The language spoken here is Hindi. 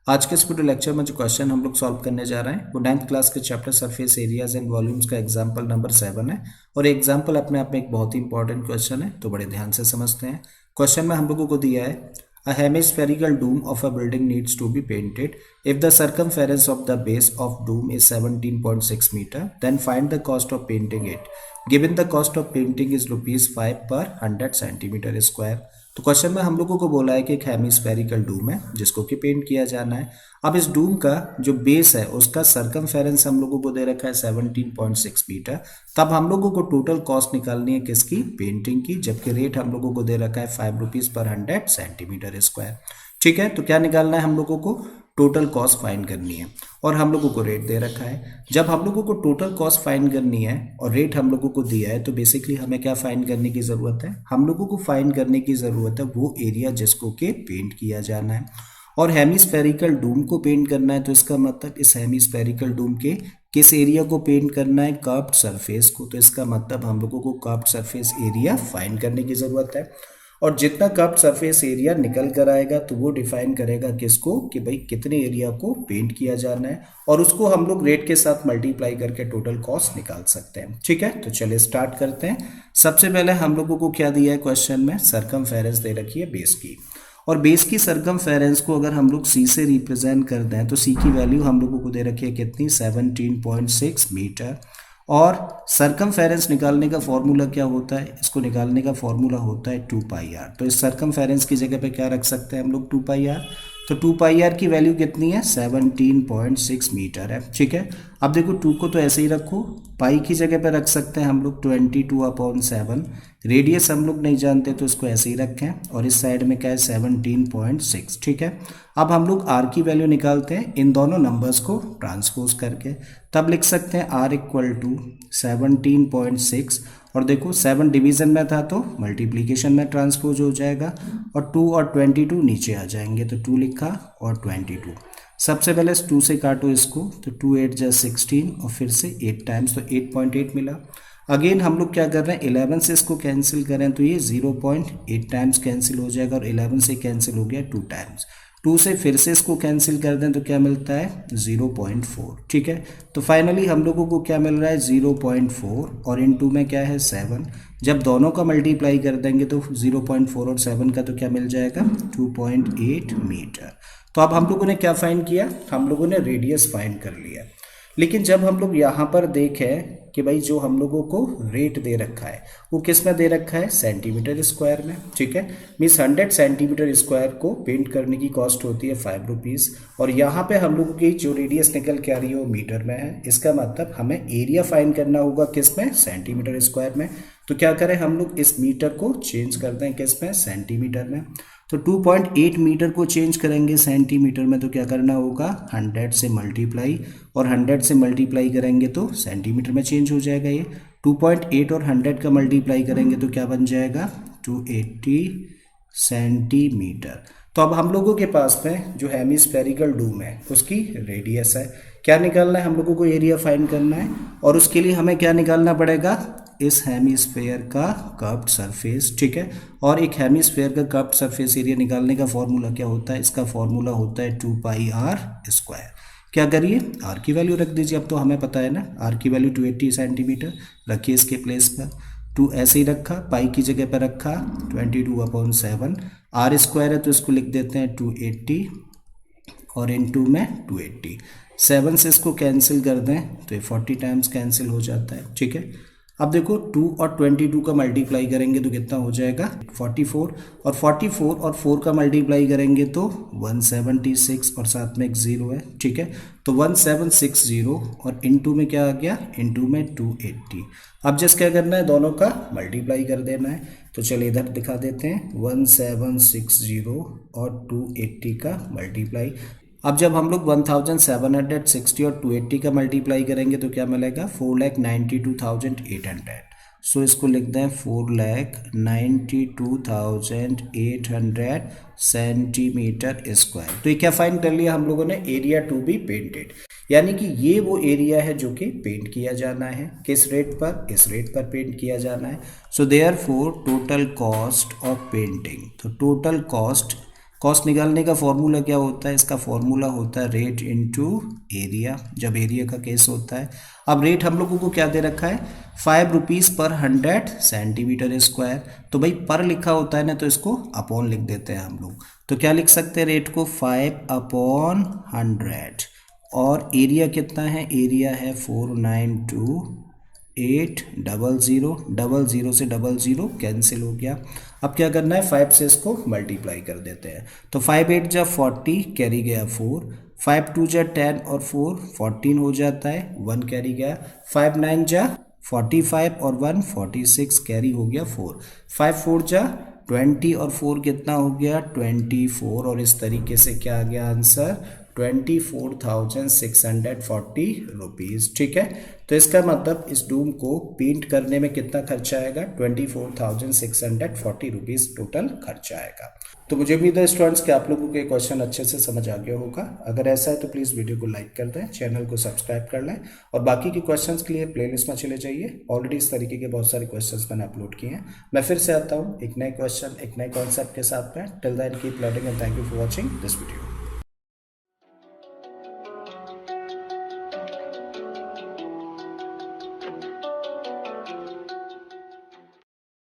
आज के इस वीडियो लेक्चर में जो क्वेश्चन हम लोग सॉल्व करने जा रहे हैं वो 9th क्लास के chapter surface areas and volumes का एग्जांपल नंबर 7 है। और एग्जांपल अपने आप में एक बहुत ही इंपॉर्टेंट क्वेश्चन है, तो बड़े ध्यान से समझते हैं। क्वेश्चन में हम लोगों को दिया है a hemispherical dome of a building needs to be painted if the circumference of the base of dome is 17.6 meter, then find the cost of painting it. Given the cost of painting is rupees 5 per 100 centimeter square. तो क्वेश्चन में हम लोगों को बोला है कि एक हेमिस्फेरिकल डूम है जिसको कि पेंट किया जाना है। अब इस डूम का जो बेस है उसका सरकमफेरेंस हम लोगों को दे रखा है 17.6 मीटर। तब हम लोगों को टोटल कॉस्ट निकालनी है किसकी, पेंटिंग की, जबकि रेट हम लोगों को दे रखा है 5 रुपीज पर 100 सेंटीमीटर स्क्वायर। ठीक है, तो क्या निकालना है हम लोगों को, टोटल कॉस्ट फाइंड करनी है और हम लोगों को रेट दे रखा है। जब हम लोगों को टोटल कॉस्ट फाइंड करनी है और रेट हम लोगों को दिया है तो बेसिकली हमें क्या फाइंड करने की ज़रूरत है, हम लोगों को फाइंड करने की ज़रूरत है वो एरिया जिसको कि पेंट किया जाना है। और हेमिस्फेरिकल डूम को पेंट करना है तो इसका मतलब इस हेमिस्फेरिकल डूम के किस एरिया को पेंट करना है, कर्व्ड सरफेस को। तो इसका मतलब हम लोगों को कर्व्ड सरफेस एरिया फाइंड करने की ज़रूरत है। और जितना कर्व्ड सरफेस एरिया निकल कर आएगा तो वो डिफाइन करेगा किसको, कि भाई कितने एरिया को पेंट किया जाना है, और उसको हम लोग रेट के साथ मल्टीप्लाई करके टोटल कॉस्ट निकाल सकते हैं। ठीक है, तो चलिए स्टार्ट करते हैं। सबसे पहले हम लोगों को क्या दिया है क्वेश्चन में, सरकमफेरेंस दे रखी है बेस की, और बेस की सरकमफेरेंस को अगर हम लोग सी से रिप्रेजेंट कर दें तो सी की वैल्यू हम लोगों को दे रखी है कितनी, 17.6 मीटर। और सरकमफेरेंस निकालने का फॉर्मूला क्या होता है, इसको निकालने का फॉर्मूला होता है 2πr। तो इस सरकमफेरेंस की जगह पे क्या रख सकते हैं हम लोग, 2πr। तो 2πr की वैल्यू कितनी है, 17.6 मीटर है। ठीक है, अब देखो 2 को तो ऐसे ही रखो, पाई की जगह पे रख सकते हैं हम लोग 22/7। रेडियस हम लोग नहीं जानते तो इसको ऐसे ही रखें, और इस साइड में क्या है 17.6। ठीक है, अब हम लोग r की वैल्यू निकालते हैं इन दोनों नंबर्स को ट्रांसपोज करके। तब लिख सकते हैं r इक्वल टू 17.6, और देखो 7 डिवीजन में था तो मल्टीप्लीकेशन में ट्रांसपोज हो जाएगा, और 2 और 22 नीचे आ जाएंगे, तो 2 लिखा और 22। सबसे पहले 2 से काटो इसको, तो 2 8 जा 16 और फिर से 8 टाइम्स, तो 8.8 मिला। अगेन हम लोग क्या कर रहे हैं, 11 से इसको कैंसिल करें तो ये 0.8 टाइम्स कैंसिल हो जाएगा, और 11 से कैंसिल हो गया 2 टाइम्स। 2 से फिर से इसको कैंसिल कर दें तो क्या मिलता है, 0.4। ठीक है, तो फाइनली हम लोगों को क्या मिल रहा है, 0.4, और इन 2 में क्या है 7। जब दोनों का मल्टीप्लाई कर देंगे तो 0.4 और 7 का तो क्या मिल जाएगा, 2.8 मीटर। तो अब हम लोगों ने क्या फाइंड किया, हम लोगों ने रेडियस फाइंड कर लिया। लेकिन जब हम लोग यहाँ पर देखें कि भाई जो हम लोगों को रेट दे रखा है वो किस में दे रखा है, सेंटीमीटर स्क्वायर में। ठीक है, मीन्स 100 सेंटीमीटर स्क्वायर को पेंट करने की कॉस्ट होती है 5 रुपीज़, और यहाँ पे हम लोगों की जो रेडियस निकल के आ रही है वो मीटर में है। इसका मतलब हमें एरिया फाइंड करना होगा किस में, सेंटीमीटर स्क्वायर में। तो क्या करें हम लोग, इस मीटर को चेंज कर दें किस में, सेंटीमीटर में। तो 2.8 मीटर को चेंज करेंगे सेंटीमीटर में तो क्या करना होगा, 100 से मल्टीप्लाई, और 100 से मल्टीप्लाई करेंगे तो सेंटीमीटर में चेंज हो जाएगा। ये 2.8 और 100 का मल्टीप्लाई करेंगे तो क्या बन जाएगा, 280 सेंटीमीटर। तो अब हम लोगों के पास में जो हेमिस्फेरिकल डूम है उसकी रेडियस है, क्या निकालना है हम लोगों को, एरिया फाइंड करना है, और उसके लिए हमें क्या निकालना पड़ेगा, इस हेमिस्फेयर का कर्व्ड सरफेस। ठीक है, और एक हेमिस्फेयर का कर्व्ड सरफेस एरिया निकालने का फॉर्मूला क्या होता है, इसका फॉर्मूला होता है 2πr स्क्वायर। क्या करिए, r की वैल्यू रख दीजिए, अब तो हमें पता है ना, r की वैल्यू 280 सेंटीमीटर रखिए इसके प्लेस पर। 2 ऐसे ही रखा, पाई की जगह पर रखा 22/7, r स्क्वायर है तो इसको लिख देते हैं 280, और इन 2 में 280। 7 से इसको कैंसिल कर दें तो ये 40 टाइम्स कैंसिल हो जाता है। ठीक है, अब देखो 2 और 22 का मल्टीप्लाई करेंगे तो कितना हो जाएगा, 44, और 44 और 4 का मल्टीप्लाई करेंगे तो 176, और साथ में एक 0 है। ठीक है, तो 1760, और इनटू में क्या आ गया, इनटू में 280। अब जस्ट क्या करना है, दोनों का मल्टीप्लाई कर देना है। तो चलिए इधर दिखा देते हैं, 1760 और 280 का मल्टीप्लाई। अब जब हम लोग 1760 और 280 का मल्टीप्लाई करेंगे तो क्या मिलेगा, 4,92,800। सो इसको लिख दें 4,92,800 सेंटीमीटर स्क्वायर। तो ये क्या फाइंड कर लिया हम लोगों ने, एरिया टू बी पेंटेड, यानी कि ये वो एरिया है जो कि पेंट किया जाना है। किस रेट पर, इस रेट पर पेंट किया जाना है। So therefore total cost of painting, तो टोटल कॉस्ट कॉस्ट निकालने का फॉर्मूला क्या होता है, इसका फॉर्मूला होता है रेट इनटू एरिया, जब एरिया का केस होता है। अब रेट हम लोगों को क्या दे रखा है, 5 रुपीज़ पर 100 सेंटीमीटर स्क्वायर। तो भाई पर लिखा होता है ना, तो इसको अपॉन लिख देते हैं हम लोग। तो क्या लिख सकते हैं रेट को, 5/100। और एरिया कितना है, एरिया है 492,800। 00 से 00 कैंसिल हो गया। अब क्या करना है, 5 से इसको मल्टीप्लाई कर देते हैं। तो 5 8 जा 40, कैरी गया 4, 5 2 जा 10 और 4 14 हो जाता है, 1 कैरी गया, 5 9 जा 45 और 1 46, कैरी हो गया 4, 5 4 जा 20 और 4 कितना हो गया 24। और इस तरीके से क्या आ गया आंसर, 24,640 रुपीज़। ठीक है, तो इसका मतलब इस डूम को पेंट करने में कितना खर्चा आएगा, 24,640 रुपीज़ टोटल खर्चा आएगा। तो मुझे उम्मीद है स्टूडेंट्स कि आप लोगों को ये क्वेश्चन अच्छे से समझ आ गया होगा। अगर ऐसा है तो प्लीज़ वीडियो को लाइक कर दें, चैनल को सब्सक्राइब कर लें और बाकी के क्वेश्चंस के लिए प्लेलिस्ट में चले जाइए। ऑलरेडी इस तरीके के बहुत सारे क्वेश्चंस मैंने अपलोड किए हैं। मैं फिर से आता हूँ एक नए क्वेश्चन, एक नए कॉन्सेप्ट के साथ में। Till then keep learning and thank you for watching this video.